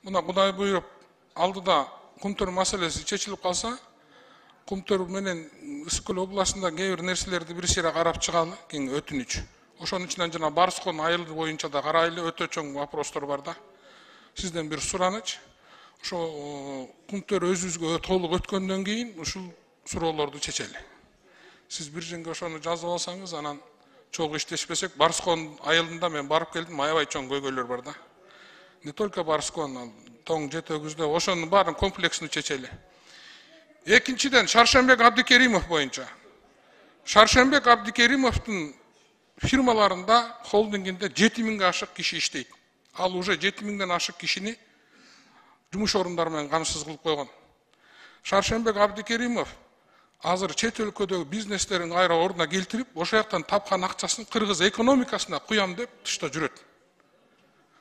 Мына Кудай буйруп алдыда Кумтөр маселеси чечилип калса, Кумтөр менен Ысык-Көл областында кээ бир нерселерди бир сыйра карап чыгалы, кең өтүнүч. Ошонун ичинен жана Барскон айылы боюнча да карайлы, өтө чоң вопростор бар да. Сизден бир сураныч. Ошо Кумтөр өзүбүзгө толук өткөндөн кийин ушул суроолорду чечели. Сиз бир жеңге ошону жазып алсаңыз, анан чогуу иштешпесек, Барскон айылында мен барып келдим, аябай чоң көйгөйлөр бар да. Не только Барскон, Тоң Жетөгүздө ошонун баарын комплексно чечели. Экинчиден, Шаршембек Абдикеримов боюнча. Шаршембек Абдикеримовдун фирмаларында, холдингинде 7000ге ашык киши иштейт. Ал уже 7000ден ашык кишини жумуш орундары менен камсыз кылып койгон. Шаршембек Абдикеримов азыр чет өлкөдөгү бизнестерин кайра ордуна келтирип, ошол жактан тапкан акчасын кыргыз экономикасына куям деп тышта жүрөт.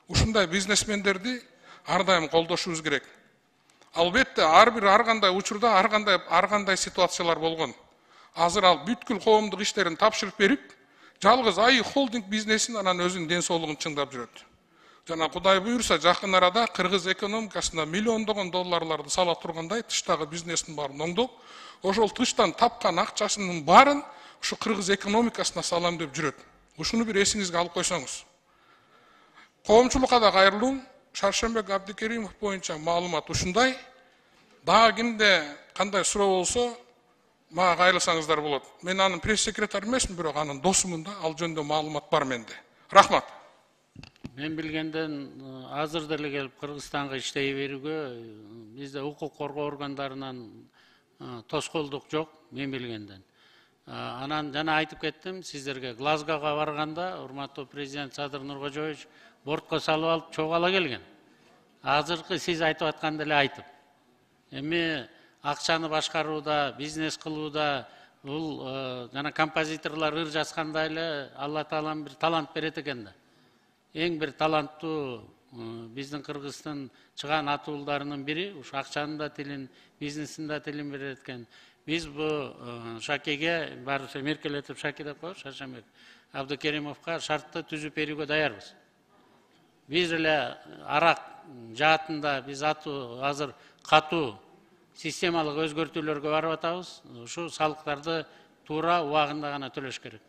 Ушундай бизнесмендерди ар дайым колдошубуз керек. Албетте, ар кандай учурда ар кандай ситуациялар болгон. Азыр ал бүткүл коомдук иштерин тапшырып берип, жалгыз АИ холдинг бизнесин анан өзүнүн ден соолугун чыңдап жүрөт. Жана Кудай буйрса, жакын арада кыргыз экономикасына миллиондогон долларларды сала тургандай тыштагы бизнестин баарын оңдоп, ошол тыштан тапкан акчасынын баарын ушу кыргыз экономикасына салам деп жүрөт. Ушуну бир эсиңизге алып койсоңуз. Коомчулукка да кайрылуу, Шаршембек Абдикеримов боюнча маалымат ушундай. Дагы кимде кандай суроо болсо, мага кайрылсаңыздар болот. Мен анын пресс-секретары эмесмин, бирок анын досумун да, ал жөнүндө маалымат бар менде. Рахмат. Мен билгенден азыр деле келип Кыргызстанга иштей берүүгө бизде укук коргоо органдарынан тоскоолдук жок, мен билгенден. Анан жана айтып кеттим сиздерге, Глазгога барганда урматтуу президент Садыр Нуркожоевич бортко салып алып чогуу ала келген. Азыркы сиз айтып аткан деле айтып. Эми акчаны башкарууда, бизнес кылууда бул жана композиторлор ыр жазгандай эле Алла Таалам бир талант берет экен да. Эң бир таланттуу биздин Кыргыздын чыган атуулдарынын бири, ушу акчанын да тилин, бизнестин да тилин берет экен. Биз бу Шакеге баарыбыз меркелетип Шаке деп коебуз, Шаршембек Абдикеримовго шартты түзүп берүүгө даярбыз. Биз эле арак жаатында биз азыр катуу системалык өзгөртүүлөргө барып атабыз. Ушу салыктарды туура убагында гана төлөш керек.